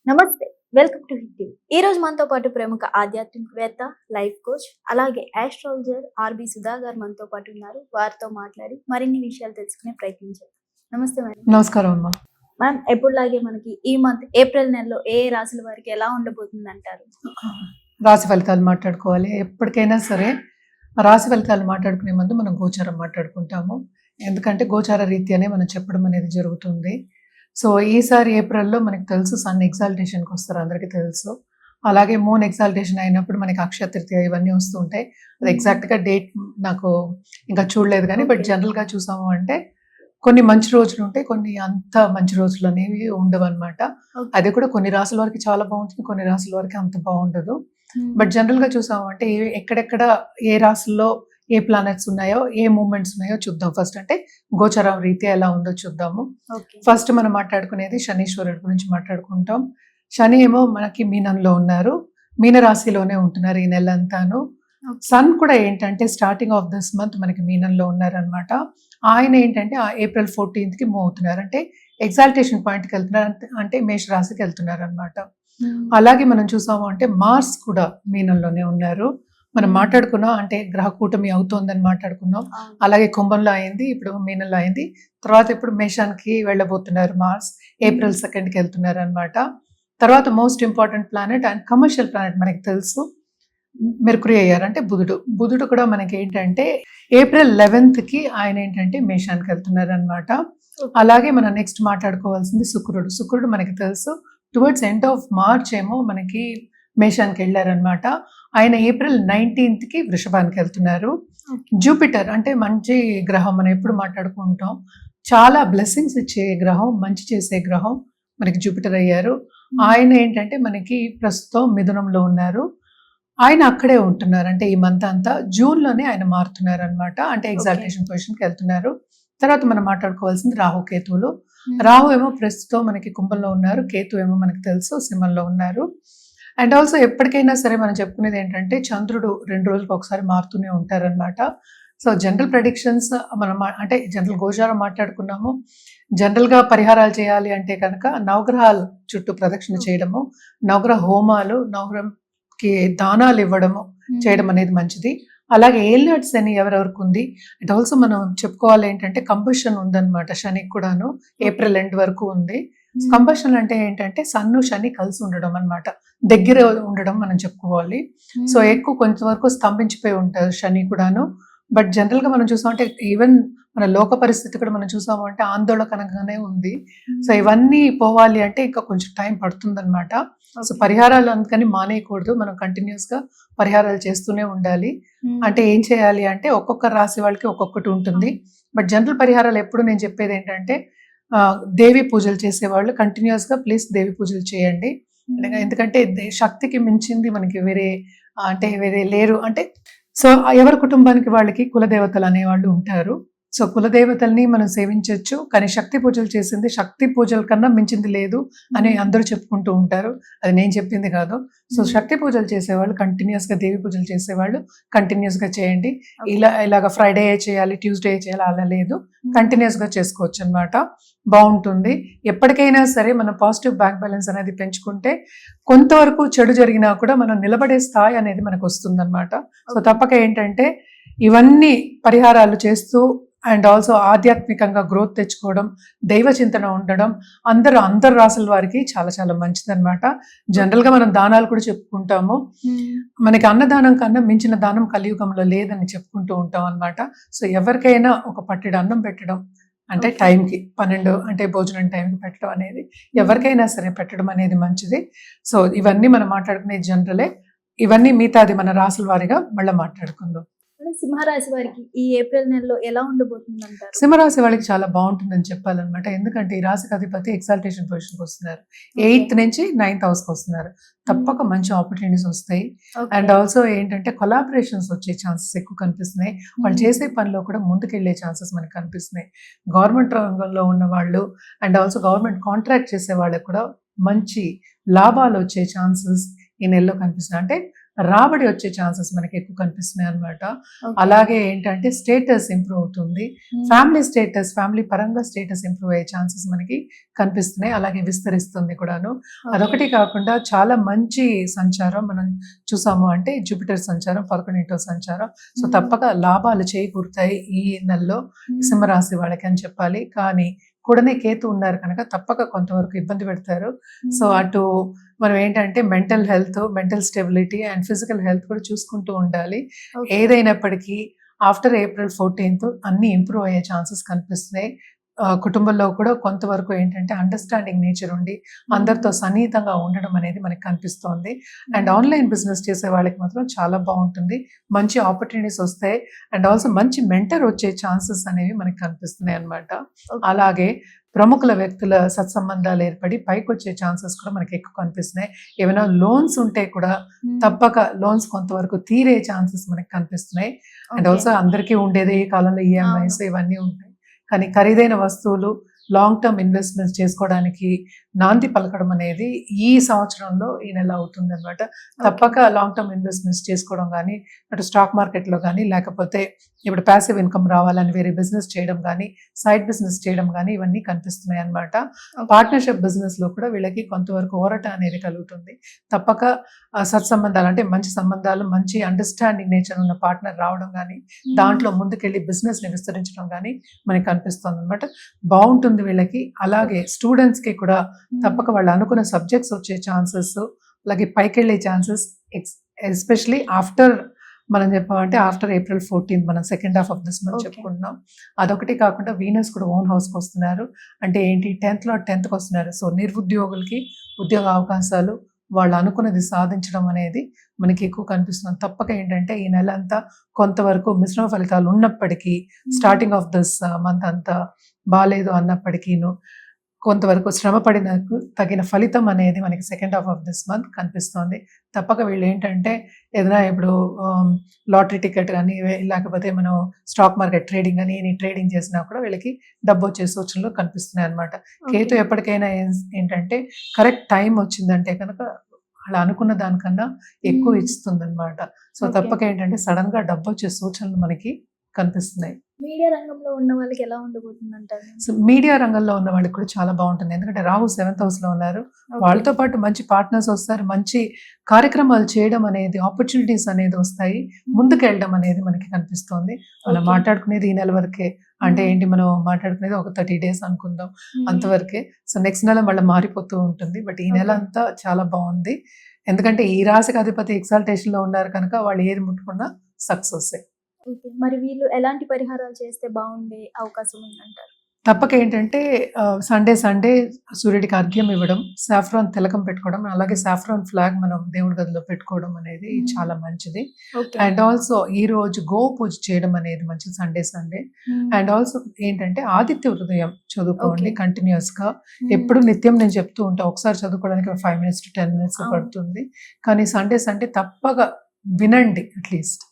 నమస్తే. Welcome to hit TV. ఈ రోజు మనతో పాటు ప్రముఖ ఆధ్యాత్మికవేత్త, లైఫ్ కోచ్, అలాగే ఆస్ట్రాలజర్ ఆర్బి సుధా గారు మనతో పాటు ఉన్నారు. వారితో మాట్లాడి మరిన్ని విషయాలు తెలుసుకునే ప్రయత్నించారు. నమస్తే మేడం. నమస్కారం అమ్మా. మ్యామ్, ఎప్పుడులాగే మనకి ఈ మంత్ ఏప్రిల్ నెలలో ఏ రాశుల వారికి ఎలా ఉండబోతుంది అంటారు? రాశి ఫలితాలు మాట్లాడుకోవాలి. ఎప్పటికైనా సరే రాశి ఫలితాలు మాట్లాడుకునే ముందు మనం గోచారం మాట్లాడుకుంటాము. ఎందుకంటే గోచార రీత్యానే మనం చెప్పడం అనేది జరుగుతుంది. సో ఈసారి ఏప్రిల్లో మనకి తెలుసు సన్ ఎగ్జాల్టేషన్కి వస్తారు, అందరికీ తెలుసు. అలాగే మూన్ ఎగ్జాల్టేషన్ అయినప్పుడు మనకి అక్షయ తృతీయ ఇవన్నీ వస్తూ ఉంటాయి. అది ఎగ్జాక్ట్గా డేట్ నాకు ఇంకా చూడలేదు కానీ బట్ జనరల్గా చూసాము అంటే కొన్ని మంచి రోజులు ఉంటాయి, కొన్ని అంత మంచి రోజులు అనేవి ఉండవు అనమాట. అది కూడా కొన్ని రాసుల వరకు చాలా బాగుంటుంది, కొన్ని రాసుల వరకు అంత బాగుండదు. బట్ జనరల్గా చూసాము అంటే ఎక్కడెక్కడ ఏ రాసుల్లో ఏ ప్లానెట్స్ ఉన్నాయో ఏ మూమెంట్స్ ఉన్నాయో చూద్దాం. ఫస్ట్ అంటే గోచరం రీత్యా ఎలా ఉందో చూద్దాము. ఫస్ట్ మనం మాట్లాడుకునేది శనీశ్వరుడు గురించి మాట్లాడుకుంటాం. శని ఏమో మనకి మీనంలో ఉన్నారు, మీన రాశిలోనే ఉంటున్నారు ఈ నెలంతాను. సన్ కూడా ఏంటంటే స్టార్టింగ్ ఆఫ్ దిస్ మంత్ మనకి మీనంలో ఉన్నారనమాట. ఆయన ఏంటంటే ఏప్రిల్ 14th మూవ్ అవుతున్నారు, అంటే ఎగ్జాల్టేషన్ పాయింట్కి వెళ్తున్నారు, అంటే మేష రాశికి వెళ్తున్నారు అనమాట. అలాగే మనం చూసాము అంటే మార్స్ కూడా మీనంలోనే ఉన్నారు. మనం మాట్లాడుకున్నాం అంటే గ్రహ కూటమి అవుతోందని మాట్లాడుకున్నాం. అలాగే కుంభంలో అయింది, ఇప్పుడు మీనంలో అయింది, తర్వాత ఇప్పుడు మేషానికి వెళ్ళబోతున్నారు. మార్స్ ఏప్రిల్ 2కి వెళ్తున్నారు అనమాట. తర్వాత most important planet and commercial planet మనకి తెలుసు మెర్కురీ అయ్యారు, అంటే బుధుడు కూడా మనకి ఏంటంటే ఏప్రిల్ 11కి ఆయన ఏంటంటే మేషానికి వెళ్తున్నారు అనమాట. అలాగే మనం నెక్స్ట్ మాట్లాడుకోవాల్సింది శుక్రుడు మనకి తెలుసు టువర్డ్స్ ఎండ్ ఆఫ్ మార్చ్ ఏమో మనకి మేషానికి వెళ్ళారనమాట. ఆయన ఏప్రిల్ 19కి వృషభానికి వెళ్తున్నారు. జూపిటర్ అంటే మంచి గ్రహం, మనం ఎప్పుడు మాట్లాడుకుంటాం, చాలా బ్లెస్సింగ్స్ ఇచ్చే గ్రహం, మంచి చేసే గ్రహం మనకి జూపిటర్ అయ్యారు. ఆయన ఏంటంటే మనకి ప్రస్తుతం మిథునంలో ఉన్నారు. ఆయన అక్కడే ఉంటున్నారు, అంటే ఈ మంత్ అంతా జూన్లోనే ఆయన మారుతున్నారు అనమాట, అంటే ఎగ్జాల్టేషన్ పొజిషన్కి వెళ్తున్నారు. తర్వాత మనం మాట్లాడుకోవాల్సింది రాహు కేతువులు. రాహు ఏమో ప్రస్తుతం మనకి కుంభంలో ఉన్నారు, కేతు ఏమో మనకి తెలుసు సింహంలో ఉన్నారు. అండ్ ఆల్సో ఎప్పటికైనా సరే మనం చెప్పుకునేది ఏంటంటే చంద్రుడు 2 రోజులకు ఒకసారి మారుతూనే ఉంటారనమాట. సో జనరల్ ప్రెడిక్షన్స్ మనం అంటే జనరల్ గోచారం మాట్లాడుకున్నాము. జనరల్గా పరిహారాలు చేయాలి అంటే కనుక నవగ్రహాలు చుట్టూ ప్రదక్షిణ చేయడము, నవగ్రహ హోమాలు, నవగ్రహంకి దానాలు ఇవ్వడము చేయడం అనేది మంచిది. అలాగే ఏలినాటి శని ఎవరెవరికి ఉంది, అండ్ ఆల్సో మనం చెప్పుకోవాలి ఏంటంటే కంబషన్ ఉందన్నమాట శనికి కూడాను, ఏప్రిల్ ఎండ్ వరకు ఉంది. కంబషన్ అంటే ఏంటంటే సన్ను శని కలిసి ఉండడం అనమాట, దగ్గర ఉండడం మనం చెప్పుకోవాలి. సో ఎక్కువ కొంతవరకు స్తంభించిపోయి ఉంటారు శని కూడాను. బట్ జనరల్ గా మనం చూసామంటే ఈవెన్ మన లోక పరిస్థితి కూడా మనం చూసాము అంటే ఆందోళనకరంగానే ఉంది. సో ఇవన్నీ పోవాలి అంటే ఇంకా కొంచెం టైం పడుతుంది అనమాట. సో పరిహారాలు అందుకని మానేయకూడదు, మనం కంటిన్యూస్ గా పరిహారాలు చేస్తూనే ఉండాలి. అంటే ఏం చేయాలి అంటే ఒక్కొక్క రాశి వాళ్ళకి ఒక్కొక్కటి ఉంటుంది. బట్ జనరల్ పరిహారాలు ఎప్పుడు నేను చెప్పేది ఏంటంటే దేవి పూజలు చేసేవాళ్ళు కంటిన్యూస్ గా ప్లీజ్ దేవి పూజలు చేయండి. ఎందుకంటే శక్తికి మించింది మనకి వేరే లేరు. అంటే సో ఎవరి కుటుంబానికి వాళ్ళకి కులదేవతలు అనేవాళ్ళు ఉంటారు. సో కులదేవతల్ని మనం సేవించవచ్చు, కానీ శక్తి పూజలు చేసింది శక్తి పూజల కన్నా మించింది లేదు అని అందరూ చెప్పుకుంటూ ఉంటారు. అది నేను చెప్పింది కాదు. సో శక్తి పూజలు చేసేవాళ్ళు కంటిన్యూస్ గా, దేవి పూజలు చేసేవాళ్ళు కంటిన్యూస్ గా చేయండి. ఇలాగ ఫ్రైడే చేయాలి, ట్యూస్డే చేయాలి అలా లేదు, కంటిన్యూస్ గా చేసుకోవచ్చు అనమాట, బాగుంటుంది. ఎప్పటికైనా సరే మనం పాజిటివ్ బ్యాంక్ బ్యాలెన్స్ అనేది పెంచుకుంటే కొంతవరకు చెడు జరిగినా కూడా మనం నిలబడే స్థాయి అనేది మనకు వస్తుంది అనమాట. సో తప్పక ఏంటంటే ఇవన్నీ పరిహారాలు చేస్తూ అండ్ ఆల్సో ఆధ్యాత్మికంగా గ్రోత్ తెచ్చుకోవడం, దైవ చింతన ఉండడం అందరు రాసుల వారికి చాలా చాలా మంచిది అనమాట. జనరల్ గా మనం దానాలు కూడా చెప్పుకుంటాము, మనకి అన్నదానం కన్నా మించిన దానం కలియుగంలో లేదని చెప్పుకుంటూ ఉంటాం అనమాట. సో ఎవరికైనా ఒక పట్టెడు అన్నం పెట్టడం అంటే టైంకి 12 అంటే భోజనం టైంకి పెట్టడం అనేది ఎవరికైనా సరే పెట్టడం అనేది మంచిది. సో ఇవన్నీ మనం మాట్లాడుకునే జనరలే, ఇవన్నీ మిగతాది మన రాసుల వారిగా మళ్ళీ మాట్లాడుకుందాం. సింహరాశి వారికి ఈ ఏప్రిల్ నెలలో ఎలా ఉండబోతుంది అంటారు? సింహరాశి వాళ్ళకి చాలా బాగుంటుందని చెప్పాలన్నమాట. ఎందుకంటే ఈ రాశికి అధిపతి ఎగ్జాల్టేషన్ పొజిషన్కి వస్తున్నారు, 8th నుంచి 9th హౌస్కి వస్తున్నారు. తప్పక మంచి ఆపర్చునిటీస్ వస్తాయి. అండ్ ఆల్సో ఏంటంటే కొలాబరేషన్స్ వచ్చే ఛాన్సెస్ ఎక్కువ కనిపిస్తున్నాయి. వాళ్ళు చేసే పనిలో కూడా ముందుకెళ్లే ఛాన్సెస్ మనకు కనిపిస్తున్నాయి. గవర్నమెంట్ రంగంలో ఉన్న వాళ్ళు అండ్ ఆల్సో గవర్నమెంట్ కాంట్రాక్ట్ చేసే వాళ్ళకి కూడా మంచి లాభాలు వచ్చే ఛాన్సెస్ ఈ నెలలో కనిపిస్తున్నాయి. అంటే రాబడి వచ్చే ఛాన్సెస్ మనకి ఎక్కువ కనిపిస్తున్నాయి అన్నమాట. అలాగే ఏంటంటే స్టేటస్ ఇంప్రూవ్ అవుతుంది, ఫ్యామిలీ స్టేటస్, ఫ్యామిలీ పరంగా స్టేటస్ ఇంప్రూవ్ అయ్యే ఛాన్సెస్ మనకి కనిపిస్తున్నాయి, అలాగే విస్తరిస్తుంది కూడాను. అదొకటి కాకుండా చాలా మంచి సంచారం మనం చూసాము అంటే జూపిటర్ సంచారం 11వ సంచారం. సో తప్పక లాభాలు చేకూరుతాయి ఈ నెలలో సింహరాశి వాళ్ళకి అని చెప్పాలి. కానీ కూడానే కేతు ఉన్నారు కనుక తప్పక కొంతవరకు ఇబ్బంది పెడతారు. సో అటు మనం ఏంటంటే mental health, mental stability and physical health కూడా చూసుకుంటూ ఉండాలి. ఏదైనప్పటికీ ఆఫ్టర్ April 14th అన్ని ఇంప్రూవ్ అయ్యే ఛాన్సెస్ కనిపిస్తున్నాయి. కుటుంబంలో కూడా కొంతవరకు ఏంటంటే అండర్స్టాండింగ్ నేచర్ ఉండి అందరితో సన్నిహితంగా ఉండడం అనేది మనకి కనిపిస్తోంది. అండ్ ఆన్లైన్ బిజినెస్ చేసే వాళ్ళకి మాత్రం చాలా బాగుంటుంది, మంచి ఆపర్చునిటీస్ వస్తాయి అండ్ ఆల్సో మంచి మెంటర్ వచ్చే ఛాన్సెస్ అనేవి మనకి కనిపిస్తున్నాయి అన్నమాట. అలాగే ప్రముఖుల వ్యక్తుల సత్సంబంధాలు ఏర్పడి పైకి వచ్చే ఛాన్సెస్ కూడా మనకి ఎక్కువ కనిపిస్తున్నాయి. ఏమైనా లోన్స్ ఉంటే కూడా తప్పక లోన్స్ కొంతవరకు తీరే ఛాన్సెస్ మనకి కనిపిస్తున్నాయి. అండ్ ఆల్సో అందరికీ ఉండేది ఈ కాలంలో EMIs ఇవన్నీ ఉంటాయి, కానీ ఖరీదైన వస్తువులు లాంగ్ టర్మ్ ఇన్వెస్ట్మెంట్స్ చేసుకోవడానికి నాంది పలకడం అనేది ఈ సంవత్సరంలో ఈ నెల అవుతుంది అనమాట. తప్పక లాంగ్ టర్మ్ ఇన్వెస్ట్మెంట్స్ చేసుకోవడం కానీ, అటు స్టాక్ మార్కెట్లో కానీ, లేకపోతే ఇప్పుడు ప్యాసివ్ ఇన్కమ్ రావాలని వేరే బిజినెస్ చేయడం కానీ, సైడ్ బిజినెస్ చేయడం కానీ ఇవన్నీ కనిపిస్తున్నాయి అనమాట. పార్ట్నర్షిప్ బిజినెస్ లో కూడా వీళ్ళకి కొంతవరకు ఊరట అనేది కలుగుతుంది. తప్పక సత్సంబంధాలు అంటే మంచి సంబంధాలు, మంచి అండర్స్టాండింగ్ నేచర్ ఉన్న పార్ట్నర్ రావడం కానీ, దాంట్లో ముందుకెళ్ళి బిజినెస్ ని విస్తరించడం కానీ మనకి కనిపిస్తుంది అనమాట. బాగుంటుంది వీళ్ళకి. అలాగే స్టూడెంట్స్ కి కూడా తప్పక వాళ్ళు అనుకున్న సబ్జెక్ట్స్ వచ్చే ఛాన్సెస్, అలాగే పైకి వెళ్ళే ఛాన్సెస్, ఎస్పెషలీ ఆఫ్టర్ మనం చెప్పామంటే ఆఫ్టర్ April 14th మనం second half of this month చెప్పుకుంటున్నాం. అదొకటి కాకుండా వీనస్ కూడా ఓన్ హౌస్కి వస్తున్నారు. అంటే ఏంటి 10th వస్తున్నారు. సో నిరుద్యోగులకి ఉద్యోగ అవకాశాలు, వాళ్ళు అనుకున్నది సాధించడం అనేది మనకి ఎక్కువ కనిపిస్తుంది. తప్పక ఏంటంటే ఈ నెల అంతా కొంతవరకు మిశ్రమ ఫలితాలు ఉన్నప్పటికీ, స్టార్టింగ్ ఆఫ్ దిస్ మంత్ అంతా బాగాలేదు అన్నప్పటికీను కొంతవరకు శ్రమ పడినకు తగిన ఫలితం అనేది మనకి second half of this month కనిపిస్తుంది. తప్పక వీళ్ళు ఏంటంటే ఏదైనా ఇప్పుడు లాటరీ టికెట్ కానీ, లేకపోతే మనం స్టాక్ మార్కెట్ ట్రేడింగ్ కానీ ఎనీ ట్రేడింగ్ చేసినా కూడా వీళ్ళకి డబ్బు వచ్చే సూచనలు కనిపిస్తున్నాయి అనమాట. కేతు ఎప్పటికైనా ఏంటంటే కరెక్ట్ టైం వచ్చిందంటే కనుక అలా అనుకున్న దానికన్నా ఎక్కువ ఇస్తుంది అనమాట. సో తప్పక ఏంటంటే సడన్ గా డబ్బు వచ్చే సూచనలు మనకి కనిపిస్తున్నాయి. మీడియా రంగంలో ఉన్న వాళ్ళకి ఎలా ఉండబోతుంది అంటారు? సో మీడియా రంగంలో ఉన్న వాళ్ళకి కూడా చాలా బాగుంటుంది, ఎందుకంటే రాహు 7th house లో ఉన్నారు. వాళ్ళతో పాటు మంచి పార్ట్నర్స్ వస్తారు, మంచి కార్యక్రమాలు చేయడం అనేది, ఆపర్చునిటీస్ అనేది వస్తాయి, ముందుకెళ్ళడం అనేది మనకి కనిపిస్తోంది. మనం మాట్లాడుకునేది ఈ నెల వరకే, అంటే ఏంటి మనం మాట్లాడుకునేది ఒక 30 days అనుకుందాం, అంతవరకే. సో నెక్స్ట్ నెల మళ్ళీ మారిపోతూ ఉంటుంది. బట్ ఈ నెల అంతా చాలా బాగుంది, ఎందుకంటే ఈ రాశికి అధిపతి ఎక్సాల్టేషన్ లో ఉన్నారు కనుక వాళ్ళు ఏది ముట్టుకున్నా సక్సెస్. మరి వీళ్ళు ఎలాంటి పరిహారాలు చేస్తే బాగుండే అవకాశం ఉందంటారు? తప్పక ఏంటంటే సండే సూర్యుడికి అర్ఘ్యం ఇవ్వడం, సాఫ్రాన్ తిలకం పెట్టుకోవడం, అలాగే సాఫ్రాన్ ఫ్లాగ్ మనం దేవుడి గదిలో పెట్టుకోవడం అనేది చాలా మంచిది. అండ్ ఆల్సో ఈ రోజు గో పూజ చేయడం అనేది మంచిది సండే. అండ్ ఆల్సో ఏంటంటే ఆదిత్య హృదయం చదువుకోండి కంటిన్యూస్ గా. ఎప్పుడు నిత్యం నేను చెప్తూ ఉంటా, ఒకసారి చదువుకోవడానికి 5 minutes to 10 minutes పడుతుంది, కానీ సండే తప్పక వినండి. అట్లీస్ట్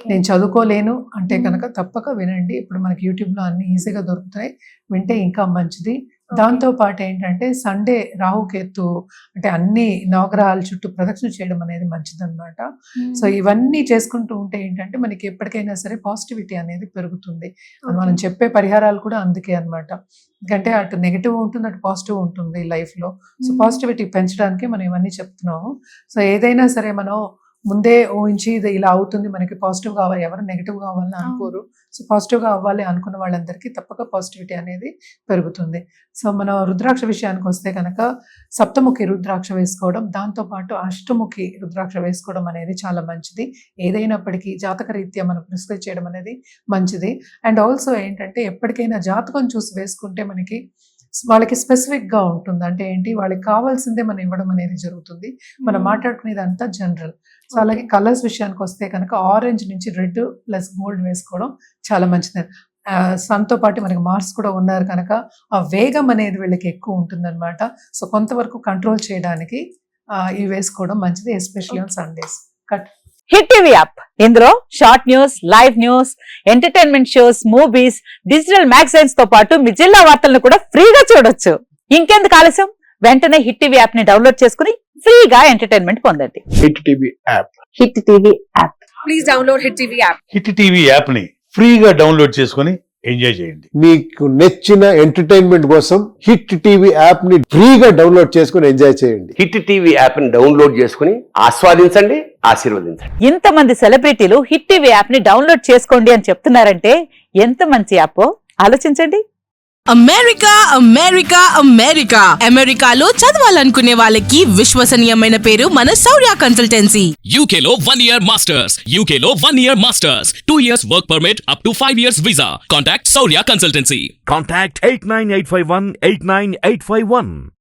నేను చదువుకోలేను అంటే కనుక తప్పక వినండి. ఇప్పుడు మనకి యూట్యూబ్ లో అన్ని ఈజీగా దొరుకుతాయి, వింటే ఇంకా మంచిది. దాంతో పాటు ఏంటంటే సండే రాహుకేతు అంటే అన్ని నవగ్రహాల చుట్టూ ప్రదక్షిణ చేయడం అనేది మంచిది అనమాట. సో ఇవన్నీ చేసుకుంటూ ఉంటే ఏంటంటే మనకి ఎప్పటికైనా సరే పాజిటివిటీ అనేది పెరుగుతుంది. మనం చెప్పే పరిహారాలు కూడా అందుకే అనమాట. ఎందుకంటే అటు నెగిటివ్ ఉంటుంది, అటు పాజిటివ్ ఉంటుంది లైఫ్ లో. సో పాజిటివిటీ పెంచడానికి మనం ఇవన్నీ చెప్తున్నాము. సో ఏదైనా సరే మనం ముందే ఊహించి ఇది ఇలా అవుతుంది, మనకి పాజిటివ్ కావాలి, ఎవరు నెగిటివ్ కావాలని అనుకోరు. సో పాజిటివ్ గా అవ్వాలి అనుకున్న వాళ్ళందరికీ తప్పక పాజిటివిటీ అనేది పెరుగుతుంది. సో మనం రుద్రాక్ష విషయానికి వస్తే కనుక సప్తముఖి రుద్రాక్ష వేసుకోవడం, దాంతో పాటు అష్టముఖి రుద్రాక్ష వేసుకోవడం అనేది చాలా మంచిది. ఏదైనప్పటికీ జాతక రీత్యా మనం ప్రిస్క్రైబ్ చేయడం అనేది మంచిది. అండ్ ఆల్సో ఏంటంటే ఎప్పటికైనా జాతకం చూసి వేసుకుంటే మనకి వాళ్ళకి స్పెసిఫిక్ గా ఉంటుంది. అంటే ఏంటి, వాళ్ళకి కావాల్సిందే మనం ఇవ్వడం అనేది జరుగుతుంది. మనం మాట్లాడుకునేది అంతా జనరల్. సో అలాగే కలర్స్ విషయానికి వస్తే కనుక ఆరెంజ్ నుంచి రెడ్ ప్లస్ గోల్డ్ వేసుకోవడం చాలా మంచిది. సన్తో పాటు మనకి మార్స్ కూడా ఉన్నారు కనుక ఆ వేగం అనేది వీళ్ళకి ఎక్కువ ఉంటుంది అనమాట. సో కొంతవరకు కంట్రోల్ చేయడానికి ఇవి వేసుకోవడం మంచిది, especially on Sundays. Hit TV app, ఇందులో short news, live news, entertainment shows, movies, digital magazines తో పాటు మీ జిల్లా వార్తలను కూడా ఫ్రీగా చూడొచ్చు. ఇంకెందుకు ఆలస్యం, వెంటనే హిట్ టీవీ యాప్ ని డౌన్లోడ్ చేసుకుని ఫ్రీగా ఎంటర్టైన్మెంట్ పొందండి. Hit TV app. Hit TV app. Please download Hit TV app. Hit TV app ని ఫ్రీగా డౌన్లోడ్ చేసుకొని ఎంజాయ్ చేయండి. మీకు నచ్చిన ఎంటర్టైన్మెంట్ కోసం హిట్ టీవీ యాప్ ని ఫ్రీగా డౌన్లోడ్ చేసుకుని ఎంజాయ్ చేయండి. హిట్ టీవీ యాప్ ని డౌన్లోడ్ చేసుకుని ఆస్వాదించండి, ఆశీర్వదించండి. ఇంతమంది సెలబ్రిటీలు హిట్ టీవీ యాప్ ని డౌన్లోడ్ చేసుకోండి అని చెప్తున్నారంటే ఎంత మంచి యాప్ ఆలోచించండి. అమెరికా అమెరికా అమెరికా అమెరికాలో చదవాలనుకునే వాళ్ళకి విశ్వసనీయమైన పేరు మన శౌర్య కన్సల్టెన్సీ. UK లో 1 year masters. UK లో 1 year masters. 2 years work permit up to 5 years visa. Contact Saurya Consultancy. Contact 89851 89851.